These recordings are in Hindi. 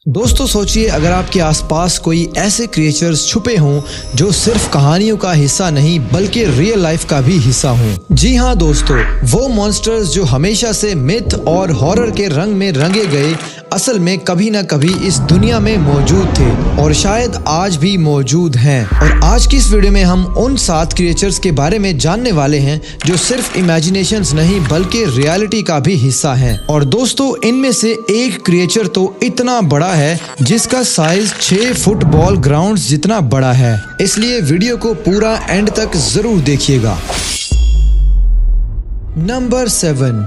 दोस्तों सोचिए, अगर आपके आसपास कोई ऐसे क्रिएचर्स छुपे हों जो सिर्फ कहानियों का हिस्सा नहीं बल्कि रियल लाइफ का भी हिस्सा हों। जी हाँ दोस्तों, वो मॉन्स्टर्स जो हमेशा से मिथ और हॉरर के रंग में रंगे गए असल में कभी न कभी इस दुनिया में मौजूद थे और शायद आज भी मौजूद हैं। और आज की इस वीडियो में हम उन 7 क्रिएचर्स के बारे में जानने वाले हैं जो सिर्फ इमेजिनेशंस नहीं बल्कि रियलिटी का भी हिस्सा हैं। और दोस्तों, इनमें से एक क्रिएचर तो इतना बड़ा है जिसका साइज 6 फुटबॉल ग्राउंड्स जितना बड़ा है, इसलिए वीडियो को पूरा एंड तक जरूर देखिएगा। Number 7,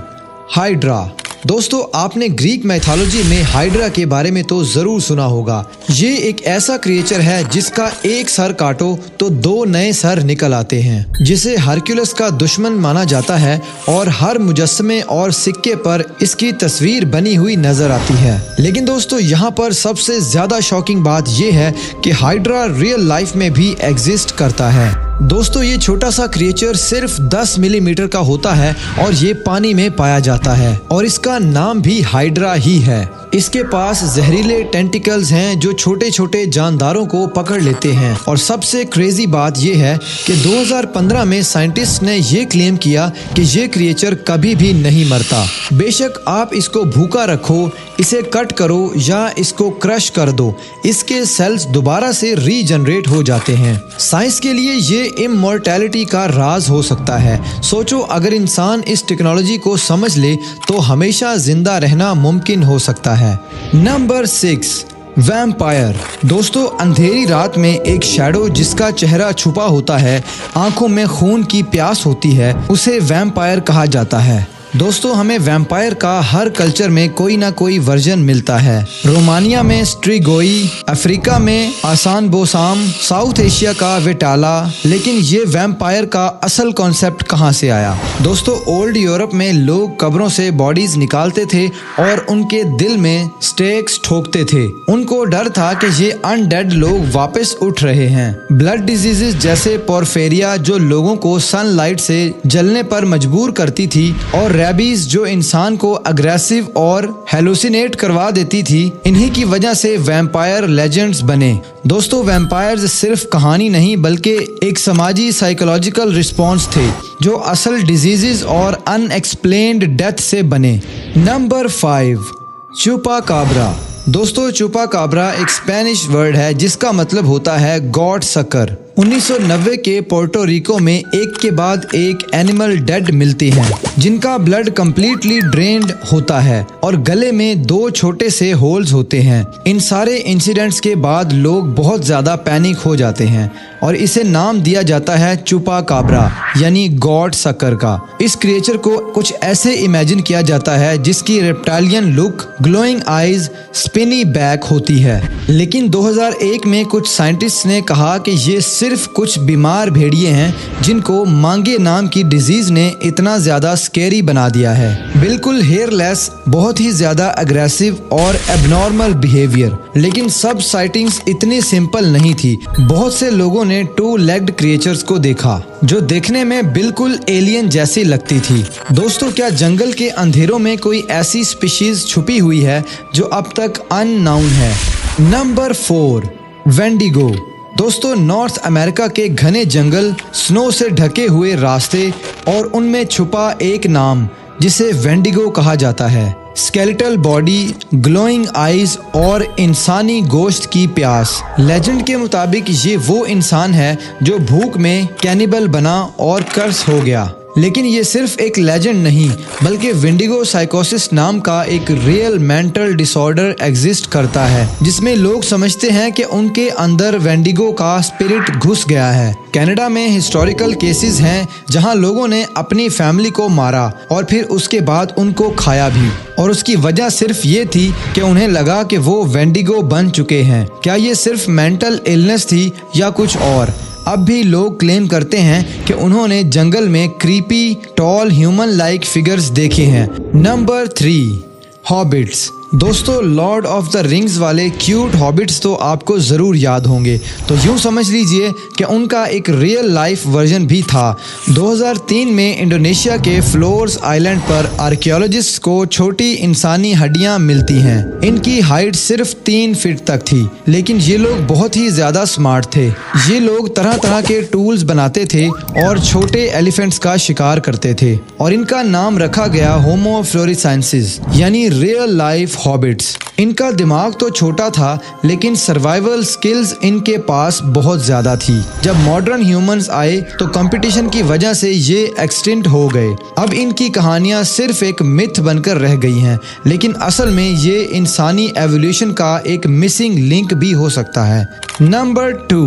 hydra. दोस्तों, आपने ग्रीक मैथोलॉजी में हाइड्रा के बारे में तो जरूर सुना होगा। ये एक ऐसा क्रिएचर है जिसका एक सर काटो तो 2 नए सर निकल आते हैं, जिसे हरक्यूलस का दुश्मन माना जाता है और हर मुजस्समे और सिक्के पर इसकी तस्वीर बनी हुई नजर आती है। लेकिन दोस्तों, यहाँ पर सबसे ज्यादा शॉकिंग बात यह है कि हाइड्रा रियल लाइफ में भी एग्जिस्ट करता है। दोस्तों, ये छोटा सा क्रिएचर सिर्फ 10 मिलीमीटर का होता है और ये पानी में पाया जाता है और इसका नाम भी हाइड्रा ही है। इसके पास जहरीले टेंटिकल्स हैं जो छोटे छोटे जानदारों को पकड़ लेते हैं। और सबसे क्रेजी बात यह है कि 2015 में साइंटिस्ट ने ये क्लेम किया कि ये क्रिएचर कभी भी नहीं मरता। बेशक आप इसको भूखा रखो, इसे कट करो या इसको क्रश कर दो, इसके सेल्स दोबारा से रीजनरेट हो जाते हैं। साइंस के लिए ये इमॉर्टैलिटी का राज हो सकता है। सोचो, अगर इंसान इस टेक्नोलॉजी को समझ ले तो हमेशा जिंदा रहना मुमकिन हो सकता है। Number 6, vampire. दोस्तों, अंधेरी रात में एक शैडो जिसका चेहरा छुपा होता है, आंखों में खून की प्यास होती है, उसे वैम्पायर कहा जाता है। दोस्तों, हमें वैम्पायर का हर कल्चर में कोई ना कोई वर्जन मिलता है। रोमानिया में स्ट्रिगोई, अफ्रीका में आसान बोसाम, साउथ एशिया का वेटाला। लेकिन ये वैम्पायर का असल कॉन्सेप्ट कहाँ से आया? दोस्तों, ओल्ड यूरोप में लोग कब्रों से बॉडीज निकालते थे और उनके दिल में स्टेक्स ठोकते थे। उनको डर था कि ये अनडेड लोग वापस उठ रहे हैं। ब्लड डिजीजेस जैसे पोर्फेरिया जो लोगों को सनलाइट से जलने पर मजबूर करती थी, और रेबीज जो इंसान को अग्रेसिव और हेलुसिनेट करवा देती थी, इन्हीं की वजह से वैम्पायर लेजेंड्स बने। दोस्तों, वैम्पायर्स सिर्फ कहानी नहीं बल्कि एक समाजी साइकोलॉजिकल रिस्पॉन्स थे जो असल डिजीजेस और अनएक्सप्लेन्ड डेथ से बने। नंबर 5, चुपाकाब्रा। दोस्तों, चुपाकाब्रा एक स्पेनिश वर्ड है जिसका मतलब होता है गॉड सकर। 1990 के पोर्टो रिको में एक के बाद एक एनिमल डेड मिलती हैं, जिनका ब्लड कंप्लीटली ड्रेन्ड होता है और गले में 2 छोटे से होल्स होते हैं। इन सारे इंसिडेंट्स के बाद लोग बहुत ज्यादा पैनिक हो जाते हैं और इसे नाम दिया जाता है चुपाकाब्रा यानी गॉड सकर का। इस क्रिएचर को कुछ ऐसे इमेजिन किया जाता है जिसकी reptilian look, glowing eyes, spiny back होती है। लेकिन 2001 में कुछ साइंटिस्ट ने कहा कि ये सिर्फ कुछ बीमार भेड़िए हैं जिनको मांगे नाम की डिजीज ने इतना ज्यादा स्केरी बना दिया है। बिल्कुल हेयरलेस, बहुत ही ज्यादा अग्रेसिव और एबनॉर्मल बिहेवियर। लेकिन सब साइटिंग्स इतनी सिंपल नहीं थी। बहुत से लोगों ने 2 लेग्ड क्रिएचर्स को देखा जो देखने में बिल्कुल एलियन जैसी लगती थी। दोस्तों, क्या जंगल के अंधेरों में कोई ऐसी स्पीशीज छुपी हुई है जो अब तक अननाउन है? Number 4, wendigo. दोस्तों, नॉर्थ अमेरिका के घने जंगल, स्नो से ढके हुए रास्ते और उनमें छुपा एक नाम जिसे वेंडिगो कहा जाता है। स्केलेटल बॉडी, ग्लोइंग आईज और इंसानी गोश्त की प्यास। लेजेंड के मुताबिक ये वो इंसान है जो भूख में कैनिबल बना और कर्स हो गया। लेकिन ये सिर्फ एक लेजेंड नहीं बल्कि वेंडिगो साइकोसिस नाम का एक रियल मेंटल डिसऑर्डर एग्जिस्ट करता है, जिसमें लोग समझते हैं कि उनके अंदर वेंडिगो का स्पिरिट घुस गया है। कनाडा में हिस्टोरिकल केसेस हैं जहां लोगों ने अपनी फैमिली को मारा और फिर उसके बाद उनको खाया भी, और उसकी वजह सिर्फ ये थी कि उन्हें लगा कि वो वेंडिगो बन चुके हैं। क्या ये सिर्फ मेंटल इलनेस थी या कुछ और? अब भी लोग क्लेम करते हैं कि उन्होंने जंगल में creepy, tall, human like figures देखे हैं। Number 3, hobbits. दोस्तों लॉर्ड ऑफ द रिंग्स वाले क्यूट हॉबिट्स तो आपको ज़रूर याद होंगे, तो यूँ समझ लीजिए कि उनका एक रियल लाइफ वर्जन भी था। 2003 में इंडोनेशिया के फ्लोर्स आइलैंड पर आर्कियोलॉजिस्ट को छोटी इंसानी हड्डियां मिलती हैं। इनकी हाइट सिर्फ 3 फीट तक थी, लेकिन ये लोग बहुत ही ज़्यादा स्मार्ट थे। ये लोग तरह तरह के टूल्स बनाते थे और छोटे एलिफेंट्स का शिकार करते थे, और इनका नाम रखा गया होमो फ्लोरिसेंसिस यानी रियल लाइफ हॉबिट्स। इनका दिमाग तो छोटा था, लेकिन सर्वाइवल स्किल्स इनके पास बहुत ज़्यादा थी। जब मॉडर्न ह्यूमंस आए तो कंपटीशन की वजह से ये एक्सटिंक्ट हो गए। अब इनकी कहानियाँ सिर्फ एक मिथ बनकर रह गई हैं, लेकिन असल में ये इंसानी एवोल्यूशन का एक मिसिंग लिंक भी हो सकता है। Number 2,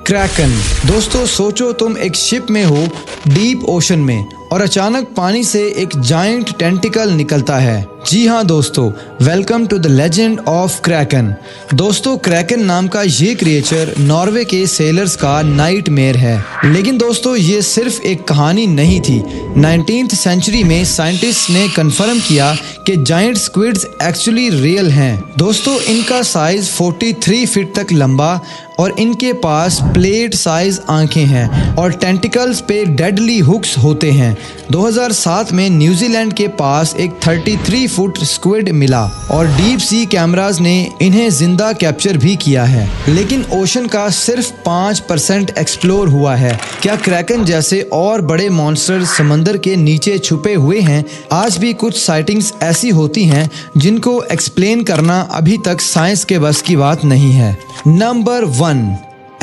Kraken. दोस्तों सोचो तुम एक शिप में हो डीप ओशन में, और अचानक पानी से एक जायंट टेंटिकल निकलता है। जी हाँ दोस्तों, welcome to the legend of Kraken. दोस्तों क्रैकन नाम का ये क्रिएचर नॉर्वे के सेलर्स का नाइटमेयर है। लेकिन दोस्तों ये सिर्फ एक कहानी नहीं थी। 19th सेंचुरी में साइंटिस्ट ने कंफर्म किया कि जायंट स्क्विड्स एक्चुअली रियल हैं। दोस्तों इनका साइज 43 फीट तक लंबा, और इनके पास प्लेट साइज आंखें हैं और टेंटिकल्स पे डेडली हुक्स होते हैं। 2007 में न्यूजीलैंड के पास एक 33 फुट स्क्विड मिला, और डीप सी कैमरास ने इन्हें जिंदा कैप्चर भी किया है। लेकिन ओशन का सिर्फ 5% एक्सप्लोर हुआ है। क्या क्रैकन जैसे और बड़े मॉन्स्टर समंदर के नीचे छुपे हुए हैं? आज भी कुछ साइटिंग्स ऐसी होती हैं जिनको एक्सप्लेन करना अभी तक साइंस के बस की बात नहीं है। नंबर 1,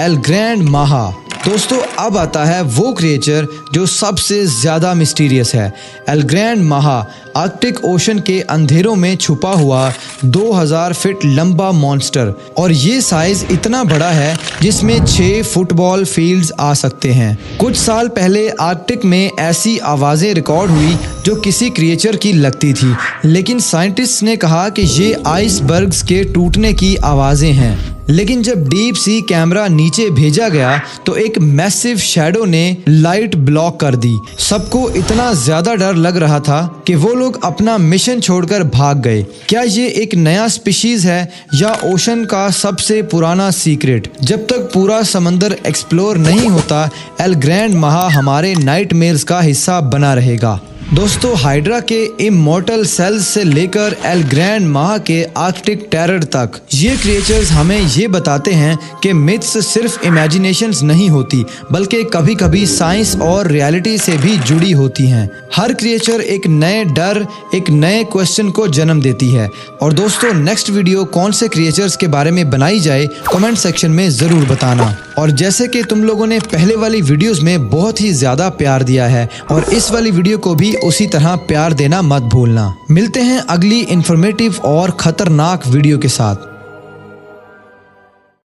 एल ग्रैंड माहा। दोस्तों अब आता है वो क्रिएचर जो सबसे ज़्यादा मिस्टीरियस है। एल ग्रैंड माहा आर्कटिक ओशन के अंधेरों में छुपा हुआ 2000 फीट लंबा मॉन्स्टर, और ये साइज इतना बड़ा है जिसमें 6 फुटबॉल फील्ड्स आ सकते हैं। कुछ साल पहले आर्कटिक में ऐसी आवाज़ें रिकॉर्ड हुई जो किसी क्रिएचर की लगती थी, लेकिन साइंटिस्ट ने कहा कि ये आइसबर्ग्स के टूटने की आवाज़ें हैं। लेकिन जब डीप सी कैमरा नीचे भेजा गया तो एक मैसिव शैडो ने लाइट ब्लॉक कर दी। सबको इतना ज्यादा डर लग रहा था कि वो लोग अपना मिशन छोड़कर भाग गए। क्या ये एक नया स्पीशीज है या ओशन का सबसे पुराना सीक्रेट? जब तक पूरा समंदर एक्सप्लोर नहीं होता, एल ग्रैंड माहा हमारे नाइटमेयर्स का हिस्सा बना रहेगा। दोस्तों हाइड्रा के इमॉर्टल सेल्स से लेकर एल ग्रैंड माहा के आर्कटिक टेरर तक, ये क्रिएचर्स हमें ये बताते हैं कि मिथ्स सिर्फ इमेजिनेशंस नहीं होती, बल्कि कभी कभी साइंस और रियलिटी से भी जुड़ी होती हैं। हर क्रिएचर एक नए डर, एक नए क्वेश्चन को जन्म देती है। और दोस्तों नेक्स्ट वीडियो कौन से क्रिएचर्स के बारे में बनाई जाए कमेंट सेक्शन में ज़रूर बताना। और जैसे कि तुम लोगों ने पहले वाली वीडियोस में बहुत ही ज़्यादा प्यार दिया है, और इस वाली वीडियो को भी उसी तरह प्यार देना मत भूलना। मिलते हैं अगली इंफॉर्मेटिव और खतरनाक वीडियो के साथ।